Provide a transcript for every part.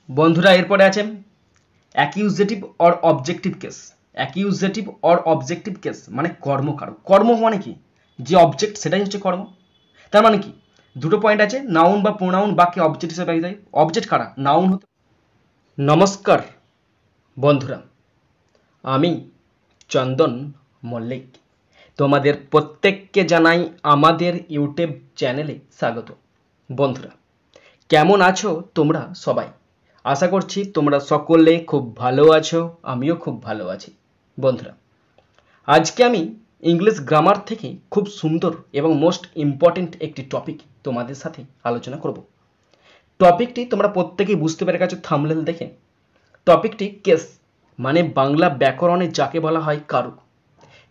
বন্ধুরা এরপরে আছে accusative or objective case. Accusative or objective case মানে কর্মকারক। কর্ম মানে কি? যে অবজেক্ট সেটাই হচ্ছে কর্ম। তার মানে কি? দুটো পয়েন্ট আছে, নাউন বা প্রোনাউন বাক্যে অবজেক্ট হিসেবে পাই যায়। অবজেক্ট কারা? নাউন হতে। নমস্কার বন্ধুরা, আমি চন্দন মল্লিক তোমাদের প্রত্যেককে জানাই আমাদের ইউটিউব চ্যানেলে স্বাগত। বন্ধুরা কেমন আছো তোমরা সবাই? আশা করছি তোমরা সকলে খুব ভালো আছো, আমিও খুব ভালো আছি। বন্ধুরা আজকে আমি ইংলিশ গ্রামার থেকে খুব সুন্দর এবং মোস্ট ইম্পর্টেন্ট একটি টপিক তোমাদের সাথে আলোচনা করব। টপিকটি তোমরা প্রত্যেকেই বুঝতে পেরে গেছো থাম্বনেল দেখে। টপিকটি কেস মানে বাংলা ব্যাকরণে যাকে বলা হয় কারক,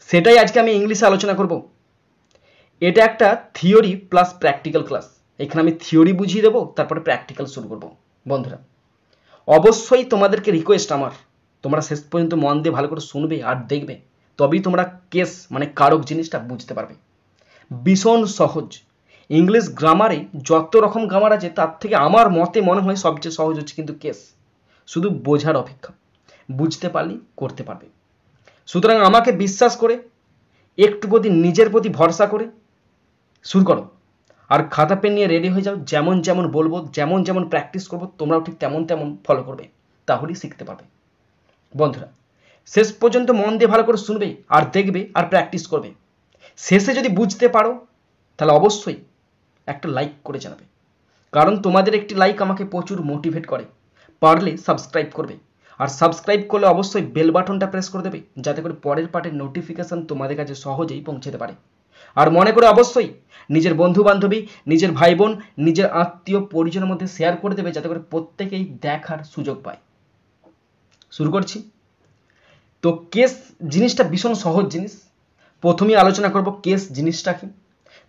সেটাই আজকে আমি ইংলিশে আলোচনা করব। এটা একটা থিওরি প্লাস প্র্যাকটিক্যাল ক্লাস। এখানে আমি থিওরি বুঝিয়ে দেবো, তারপরে প্র্যাকটিক্যাল শুরু করব। বন্ধুরা অবশ্যই তোমাদেরকে রিকোয়েস্ট আমার, তোমরা শেষ পর্যন্ত মন দিয়ে ভালো করে শুনবে আর দেখবে, তবেই তোমরা কেস মানে কারক জিনিসটা বুঝতে পারবে। ভীষণ সহজ। ইংলিশ গ্রামারে যত রকম গ্রামার আছে তার থেকে আমার মতে মনে হয় সবচেয়ে সহজ হচ্ছে কিন্তু কেস। শুধু বোঝার অপেক্ষা, বুঝতে পারলেই করতে পারবে। সুতরাং আমাকে বিশ্বাস করে, একটু প্রতি নিজের প্রতি ভরসা করে শুরু করো। আর খাতা পেন নিয়ে রেডি হয়ে যাও। যেমন যেমন বলবো, যেমন যেমন প্র্যাকটিস করবো, তোমরাও ঠিক তেমন তেমন ফলো করবে, তাহলেই শিখতে পারবে। বন্ধুরা শেষ পর্যন্ত মন দিয়ে ভালো করে শুনবে আর দেখবে আর প্র্যাকটিস করবে। শেষে যদি বুঝতে পারো তাহলে অবশ্যই একটা লাইক করে জানাবে, কারণ তোমাদের একটি লাইক আমাকে প্রচুর মোটিভেট করে। পারলে সাবস্ক্রাইব করবে, আর সাবস্ক্রাইব করলে অবশ্যই বেল বাটনটা প্রেস করে দেবে, যাতে করে পরের পার্টের নোটিফিকেশন তোমাদের কাছে সহজেই পৌঁছতে পারে। আর মনে করে অবশ্যই নিজের বন্ধু বান্ধবী, নিজের ভাই বোন, নিজের আত্মীয় পরিজনের মধ্যে শেয়ার করে দেবে, যাতে করে প্রত্যেকেই দেখার সুযোগ পায়। শুরু করছি। তো কেস জিনিসটা ভীষণ সহজ জিনিস। প্রথমেই আলোচনা করব কেস জিনিসটা কি,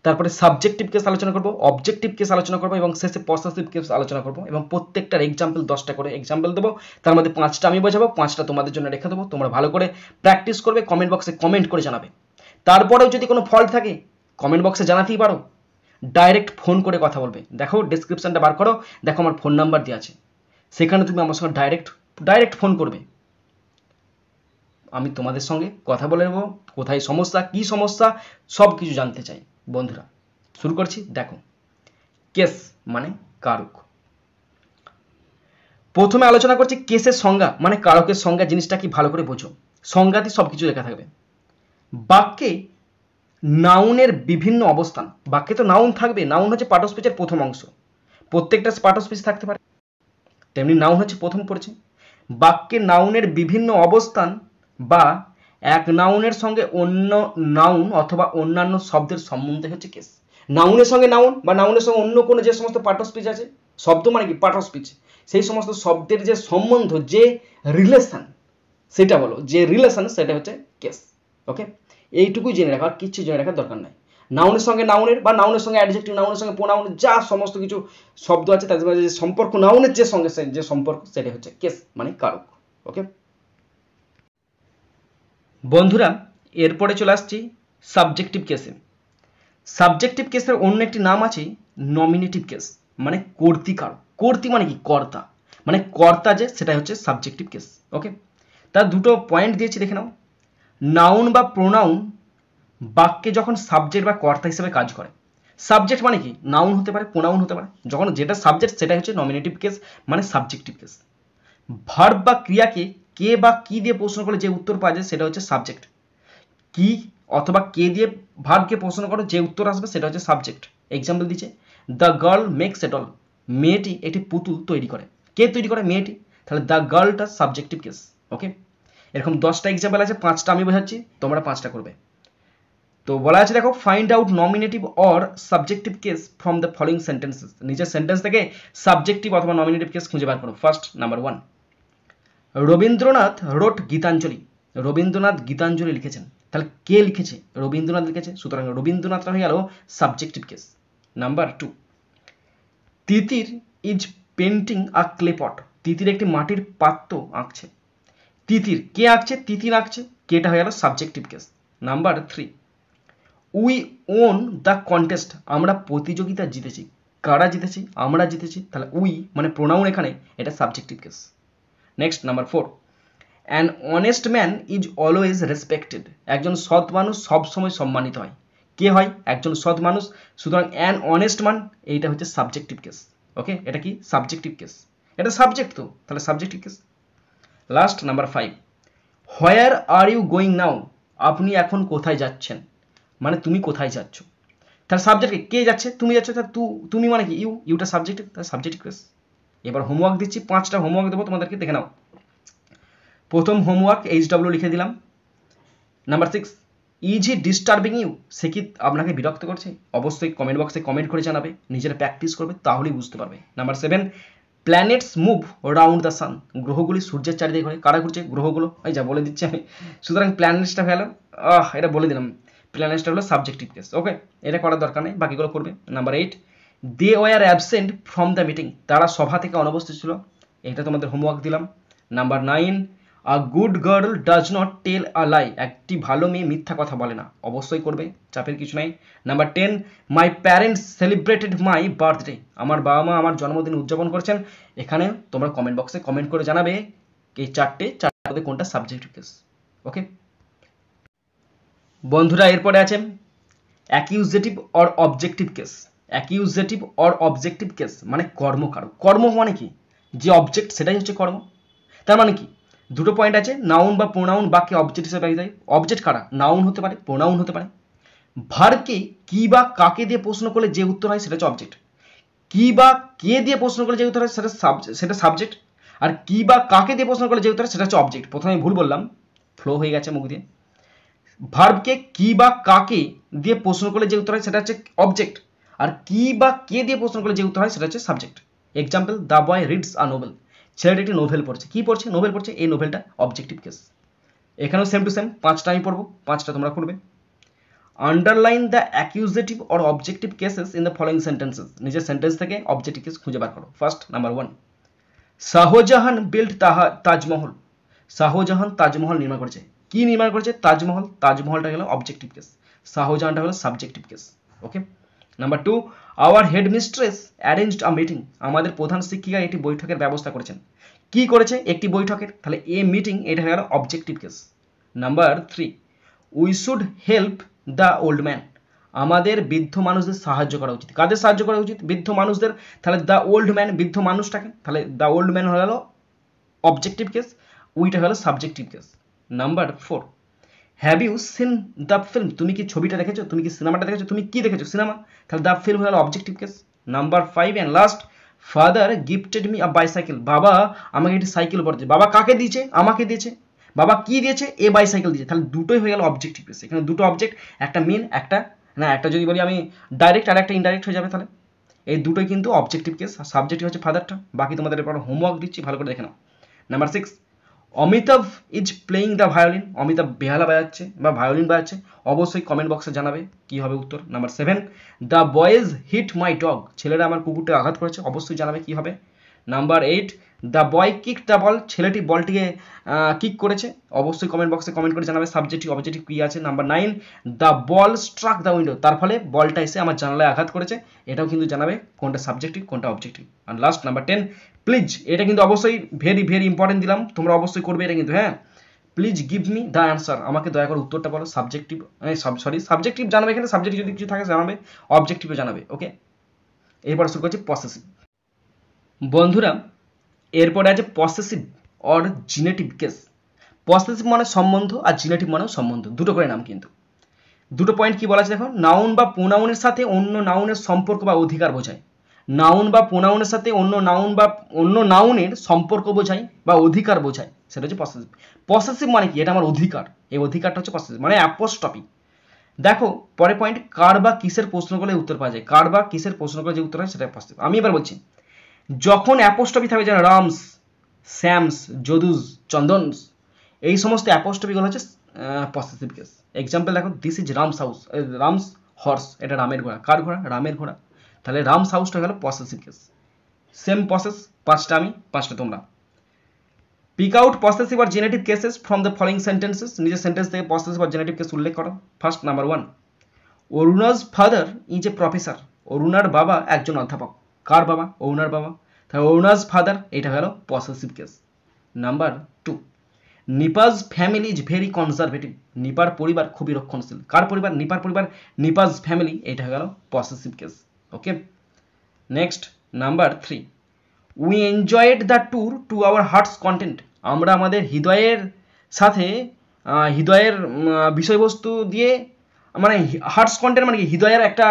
তারপরে সাবজেক্টিভ কেস আলোচনা করব, অবজেক্টিভ কেস আলোচনা করব এবং শেষে পসেসিভ কেস আলোচনা করব। এবং প্রত্যেকটার এক্সাম্পল 10টা করে এক্সাম্পল দেবো, তার মধ্যে 5টা আমি বোঝাবো, 5টা তোমাদের জন্য রেখে দেবো। তোমরা ভালো করে প্র্যাকটিস করবে, কমেন্ট বক্সে কমেন্ট করে জানাবে। তারপরেও যদি কোনো ফল্ট থাকে কমেন্ট বক্সে জানাতেই পারো, ডাইরেক্ট ফোন করে কথা বলবে। দেখো ডেসক্রিপশনটা বার করো, দেখো আমার ফোন নাম্বার দেওয়া আছে, সেখানে তুমি আমার সঙ্গে ডাইরেক্ট ফোন করবে। আমি তোমাদের সঙ্গে কথা বলে নেবো, কোথায় সমস্যা, কি সমস্যা, সব কিছু জানতে চাই। বন্ধুরা শুরু করছি। দেখো কেস মানে কারক। প্রথমে আলোচনা করছি কেসের সংজ্ঞা মানে কারকের সংজ্ঞা জিনিসটা কি, ভালো করে বোঝো। সংজ্ঞাতে সবকিছু লেখা থাকবে। বাক্যে নাউনের বিভিন্ন অবস্থান। বাক্যে তো নাউন থাকবে, নাউন হচ্ছে পার্ট অফ স্পিচের প্রথম অংশ, প্রত্যেকটা পার্ট অফ স্পিচ থাকতে পারে, তেমনি নাউন হচ্ছে প্রথম পড়েছে। বাক্যে নাউনের বিভিন্ন অবস্থান বা এক নাউনের সঙ্গে অন্য নাউন অথবা অন্যান্য শব্দের সম্বন্ধে হচ্ছে কেস। নাউনের সঙ্গে নাউন বা নাউনের সঙ্গে অন্য কোনো যে সমস্ত পার্ট অফ স্পিচ আছে, শব্দ মানে কি পার্ট অফ স্পিচ, সেই সমস্ত শব্দের যে সম্বন্ধ, যে রিলেশন, সেটা বলো, যে রিলেশন সেটা হচ্ছে কেস। ওকে, এইটুকুই জেনে রাখা, আর কিচ্ছু জেনে রাখার দরকার নাই। নাউনের সঙ্গে নাউনের বা নাউনের সঙ্গে অ্যাডজেক্টিভ, নাউনের সঙ্গে প্রোনাউনের যা সমস্ত কিছু শব্দ আছে তাদের মধ্যে যে সম্পর্ক, নাউনের যে সঙ্গে যে সম্পর্ক, সেটা হচ্ছে কেস মানে কারক। ওকে বন্ধুরা, এরপরে চলে আসছি সাবজেক্টিভ কেসে। সাবজেক্টিভ কেসের অন্য একটি নাম আছে নমিনেটিভ কেস মানে কর্তৃকারক। কর্তৃ মানে কি? কর্তা, মানে কর্তা যে, সেটা হচ্ছে সাবজেক্টিভ কেস। ওকে, তার দুটো পয়েন্ট দিয়েছি, দেখে নাও। নাউন বা প্রোনাউন বাক্যে যখন সাবজেক্ট বা কর্তা হিসেবে কাজ করে। সাবজেক্ট মানে কি? নাউন হতে পারে, প্রোনাউন হতে পারে। যখন যেটা সাবজেক্ট সেটা হচ্ছে নমিনেটিভ কেস মানে সাবজেক্টিভ কেস। ভার্ব বা ক্রিয়াকে কে বা কি দিয়ে প্রশ্ন করলে যে উত্তর পাওয়া যায় সেটা হচ্ছে সাবজেক্ট। কি অথবা কে দিয়ে ভার্বকে প্রশ্ন করো যে উত্তর আসবে সেটা হচ্ছে সাবজেক্ট। এক্সাম্পল দিচ্ছে, the girl makes a doll. মেয়েটি একটি পুতুল তৈরি করে। কে তৈরি করে? মেয়েটি। তাহলে দ্য গার্লটা সাবজেক্টিভ কেস। ওকে, এরকম 10টা এক্সাম্পল আছে, 5টা আমি বোঝাচ্ছি, তোমরা 5টা করবে। তো বলা আছে দেখো, find out nominative or subjective case from the following sentences. নিচের সেন্টেন্স থেকে সাবজেক্টিভ অথবা নমিনেটিভ কেস খুঁজে বার করো। First, number 1, Rabindranath wrote Gitanjali. Rabindranath Gitanjali লিখেছেন। তাহলে কে লিখেছে? রবীন্দ্রনাথ লিখেছে, সুতরাং রবীন্দ্রনাথটা হয়ে গেল subjective case. Number 2, Titir is painting a clay pot. Titir একটি মাটির পাত্র আঁকছে। তিতির কে আঁকছে? তিতির আঁকছে, কেটা হয়ে গেল subjective case. Number 3, we won the contest. আমরা প্রতিযোগিতা জিতেছি। কারা জিতেছি, আমরা জিতেছি, তাহলে উই মানে প্রোনাউন এখানে, এটা subjective case. Next number 4, an honest man is always respected. একজন সৎ মানুষ সবসময় সম্মানিত হয়। কে হয়? একজন সৎ মানুষ। সুতরাং অ্যান অনেস্ট ম্যান এইটা হচ্ছে সাবজেক্টিভ কেস। ওকে, এটা কি সাবজেক্টিভ কেস, এটা সাবজেক্ট তো, তাহলে subjective case. Last number 5, where are you going now. আপনি এখন কোথায় যাচ্ছেন, মানে তুমি কোথায় যাচ্ছ, তাহলে সাবজেক্ট কে যাচ্ছে, তুমি যাচ্ছ, তাহলে তুমি মানে কি ইউটা সাবজেক্টিভ, তাহলে সাবজেক্টিভ কেস। এবার হোমওয়ার্ক দিচ্ছি, 5টা হোমওয়ার্ক দেবো তোমাদেরকে, দেখে নাও। প্রথম হোমওয়ার্ক HW লিখে দিলাম। Number 6, is he disturbing you. সে কি আপনাকে বিরক্ত করছে? অবশ্যই কমেন্ট বক্সে কমেন্ট করে জানাবে, নিজেরা প্র্যাকটিস করবে, তাহলেই বুঝতে পারবে। Number 7, planets move round the sun. গ্রহগুলি সূর্যের চারিদিকে ঘোরে। কারা ঘুরছে? গ্রহগুলো। এই যা বলে দিচ্ছি আমি। সুতরাং প্ল্যানেটসটা হলো, এটা বলে দিলাম, প্ল্যানেটসটা হলো সাবজেক্টিভ কেস। ওকে, এটা করার দরকার নেই, বাকিগুলো করবে। Number 8, they were absent from the meeting. তারা সভা থেকে অনুপস্থিত ছিল, এটা তোমাদের হোমওয়ার্ক দিলাম। Number 9, a good girl does not tell a lie. একটি ভালো মেয়ে মিথ্যা কথা বলে না। অবশ্যই করবে, চাপের কিছু নাই। Number 10, my parents celebrated my birthday. আমার বাবা মা আমার জন্মদিন উদযাপন করেছেন। এখানে তোমরা কমেন্ট বক্সে কমেন্ট করে জানাবে এই চারটে মধ্যে কোনটা সাবজেক্টিভ কেস। ওকে বন্ধুরা, এরপরে আছে accusative or objective case. Accusative or objective case মানে কর্মকারক। কর্ম মানে কি? যে অবজেক্ট সেটাই হচ্ছে কর্ম। তার মানে কি? দুটো পয়েন্ট আছে, নাউন বা প্রোনাউন বাক্যে অবজেক্ট হিসেবে পেয়ে যায়। অবজেক্ট কারা? নাউন হতে পারে, প্রোনাউন হতে পারে। ভার্বকে কি বা কাকে দিয়ে প্রশ্ন করলে যে উত্তর হয় সেটা হচ্ছে অবজেক্ট। কি বা কে দিয়ে প্রশ্ন করলে যে উত্তর হয় সেটা সাবজেক্ট। আর কি বা কাকে দিয়ে প্রশ্ন করলে যে উত্তর হয় সেটা হচ্ছে অবজেক্ট। প্রথমে ভুল বললাম, ফ্লো হয়ে গেছে মুখ দিয়ে। ভার্বকে কি বা কাকে দিয়ে প্রশ্ন করলে যে উত্তর হয় সেটা হচ্ছে অবজেক্ট। আর কি বা কে দিয়ে প্রশ্ন করলে যে উত্তর হয় সেটা হচ্ছে subject. Example, the boy reads a Nobel. ছেলেটা একটি নোভেল পড়ছে। কি পড়ছে? নোবেল পড়ছে। এই নোভেলটা অবজেক্টিভ কেস। এখানেও সেম টু সেম 5টা আমি পড়বো, 5টা তোমরা করবে। Underline the accusative or objective cases in the following sentences. নিজের সেন্টেন্স থেকে অবজেক্টিভ কেস খুঁজে বার করো। First, number 1, Shahjahan build Taj Mahal. Shahjahan Taj Mahal নির্মাণ করেছে। কি নির্মাণ করেছে? তাজমহল। তাজমহলটা হলো অবজেক্টিভ কেস, শাহজাহানটা হলো subjective case. Okay. Number 2, our head mistress arranged a meeting. আমাদের প্রধান শিক্ষিকা একটি বৈঠকের ব্যবস্থা করেছেন। কি করেছে? একটি বৈঠকের, তাহলে এ মিটিং এটা হয়ে গেল objective case. Number 3, we should help the old man. আমাদের বৃদ্ধ মানুষদের সাহায্য করা উচিত। কাদের সাহায্য করা উচিত? বৃদ্ধ মানুষদের। তাহলে দ্য ওল্ড ম্যান, বৃদ্ধ মানুষটাকে, তাহলে দ্য ওল্ড ম্যান হয়ে গেল অবজেক্টিভ কেস, উইটা হলো subjective case. Number 4, have you seen the film. তুমি কি ছবিটা দেখেছো? তুমি কি সিনেমাটা দেখেছো? তুমি কি দেখেছো? সিনেমা। তাহলে দ্য ফিল্ম হলো objective case. Number 5 and last, father gifted me a bicycle. বাবা আমাকে একটি সাইকেল উপহার দিয়েছে। বাবা কাকে দিয়েছে? আমাকে দিয়েছে। বাবা কি দিয়েছে? এ বাইসাইকেল দিয়েছে। তাহলে দুটোই হয়ে গেল অবজেক্টিভ কেস। এখানে দুটো অবজেক্ট, একটা মেন, একটা না, একটা যদি বলি আমি ডাইরেক্ট আর একটা ইনডাইরেক্ট হয়ে যাবে। তাহলে এই দুটোই কিন্তু অবজেক্টিভ কেস। সাবজেক্টিভ হচ্ছে ফাদারটা। বাকি তোমাদের এরপর হোমওয়ার্ক দিচ্ছি, ভালো করে দেখে নাও। Number 6, Amitabh is playing the violin. Amitabh বেহালা বাজাচ্ছে বা ভায়োলিন বাজাচ্ছে। অবশ্যই কমেন্ট বক্সে জানাবে কি হবে উত্তর। Number 7, the boys hit my dog. ছেলেরা আমার কুকুরটাকে আঘাত করেছে। অবশ্যই জানাবে কি হবে। Number 8, the boy kick the ball. ছেলেটি বলটিকে কিক করেছে। অবশ্যই কমেন্ট বক্সে কমেন্ট করে জানাবে সাবজেক্টিভ অবজেক্টিভ কি আছে। Number 9, the ball struck the window. তার ফলে বলটা এসে আমার জানালায় আঘাত করেছে। এটাও কিন্তু জানাবে কোনটা সাবজেক্টিভ কোনটা অবজেক্টিভ। আর লাস্ট নাম্বার 10, প্লিজ। এটা কিন্তু অবশ্যই ভেরি ভেরি ইম্পর্টেন্ট দিলাম, তোমরা অবশ্যই করবে এটা কিন্তু। হ্যাঁ, please give me the answer. আমাকে দয়া করে উত্তরটা বলো। সাবজেক্টিভ, সরি সাবজেক্টিভ জানাবে। এখানে সাবজেক্টিভ যদি কিছু থাকে জানাবে, অবজেক্টিভও জানাবে। ওকে, এরপর শুরু করছি পসেসিভ। বন্ধুরা, এরপরে আছে পসেসিভ অর জিনেটিভ কেস। পসেসিভ মানে সম্বন্ধ আর জিনেটিভ মানেও সম্বন্ধ, দুটো করে নাম কিন্তু। দুটো পয়েন্ট কি বলা আছে দেখো। নাউন বা প্রোনাউনের সাথে অন্য নাউনের সম্পর্ক বা অধিকার বোঝায়। নাউন বা প্রোনাউনের সাথে অন্য নাউন বা অন্য নাউনের সম্পর্ক বোঝায় বা অধিকার বোঝায়, সেটা হচ্ছে পসেসিভ। পসেসিভ মানে কি? এটা আমার অধিকার। এই অধিকারটা হচ্ছে পসেসিভ, মানে অ্যাপোস্ট্রফি। দেখো পরে পয়েন্ট, কার বা কিসের প্রশ্ন করলে উত্তর পাওয়া যায়। কার বা কিসের প্রশ্ন করলে যে উত্তর হয় সেটা পসেসিভ। আমি এবার বলছি, যখন অ্যাপোস্ট্রফি থাকবে, যেন রামস, স্যামস, যদুস, চন্দনস, এই সমস্ত অ্যাপোস্ট্রফিগুলো হচ্ছে পসেসিভ কেস। এক্সাম্পল দেখো, দিস ইজ রামস হাউস। রামস হর্স, এটা রামের ঘোড়া। কার ঘোড়া? রামের ঘোড়া। তাহলে রামস হাউসটা গেল পসেসিভ কেস। সেম প্রসেস, 5টা আমি, 5টা তোমরা। পিক আউট পসেসিভ আর genitive cases from the following sentences. নিজের সেন্টেন্স থেকে পসেসিভ আর জেনেটিভ কেস উল্লেখ করো। First, number 1, Aruna's father is a professor. অরুণার বাবা একজন অধ্যাপক। কার বাবা? ওনার বাবা, তাহলে ওনার্স ফাদার, এটা হলো possessive case. Number 2, Nipa's family is very conservative, নিপার পরিবার খুবই রক্ষণশীল। কার পরিবার? নিপার পরিবার, নিপাজ ফ্যামিলি, এটা গেল possessive case. Okay, next number 3, we enjoyed the tour to our hertz content, আমরা আমাদের হৃদয়ের সাথে হৃদয়ের বিষয়বস্তু দিয়ে, মানে হার্টস কন্টেন্ট মানে কি? হৃদয়ের একটা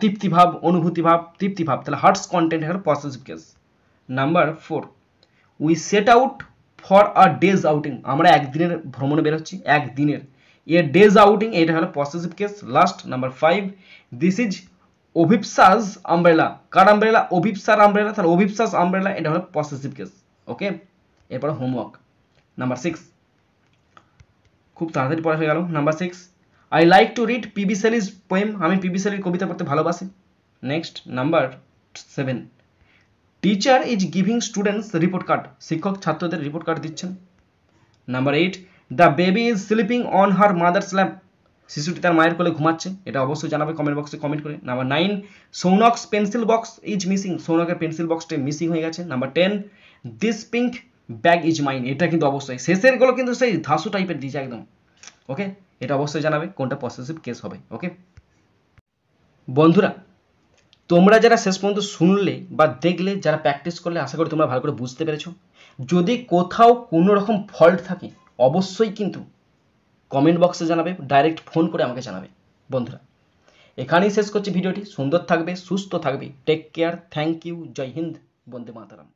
তৃপ্তিভাব, অনুভূতিভাব, তৃপ্তিভাব, তাহলে হার্টস কন্টেন্ট হলো possessive case. Number 4, we set out for a days outing, আমরা একদিনের ভ্রমণে বেরোচ্ছি, একদিনের, এ ডেজ আউটিং, এটা হলো possessive case. Last number 5, this is Abhipsa's umbrella, কার আমব্রেলা? অভিপসার আমব্রেলা, তাহলে অভিপসাস আমব্রেলা, এটা হলো পসেসিভ কেস। ওকে, এরপর হোমওয়ার্ক নাম্বার 6, খুব তাড়াতাড়ি পড়া হয়ে গেল। Number 6, I like to read PB Shelley's poem, আমি পিবি শেলির কবিতা পড়তে ভালোবাসি। Next number 7, teacher is giving students report card, শিক্ষক ছাত্রদের রিপোর্ট কার্ড দিচ্ছেন। Number 8, the baby is sleeping on her mother's lap, শিশুটি তার মায়ের কোলে ঘুমাচ্ছে, এটা অবশ্যই জানাবে কমেন্ট বক্সে কমেন্ট করে। Number 9, Saunak's pencil box is missing, সৌনকের পেন্সিল বক্সটা মিসিং হয়ে গেছে। Number 10, this pink bag is mine, এটা কিন্তু অবশ্যই, শেষের গুলো কিন্তু সেই ধাসু টাইপের দিয়েছে একদম। ওকে, এটা অবশ্যই জানাবে কোনটা পসেসিভ কেস হবে। ওকে বন্ধুরা, তোমরা যারা শেষ পর্যন্ত শুনলে বা দেখলে, যারা প্র্যাকটিস করলে, আশা করি তোমরা ভালো করে বুঝতে পেরেছো। যদি কোথাও কোনো রকম ফল্ট থাকে অবশ্যই কিন্তু কমেন্ট বক্সে জানাবে, ডাইরেক্ট ফোন করে আমাকে জানাবে। বন্ধুরা, এখানেই শেষ করছি ভিডিওটি। সুন্দর থাকবে, সুস্থ থাকবে, টেক কেয়ার, থ্যাংক ইউ, জয় হিন্দ, বন্দে মাতরম।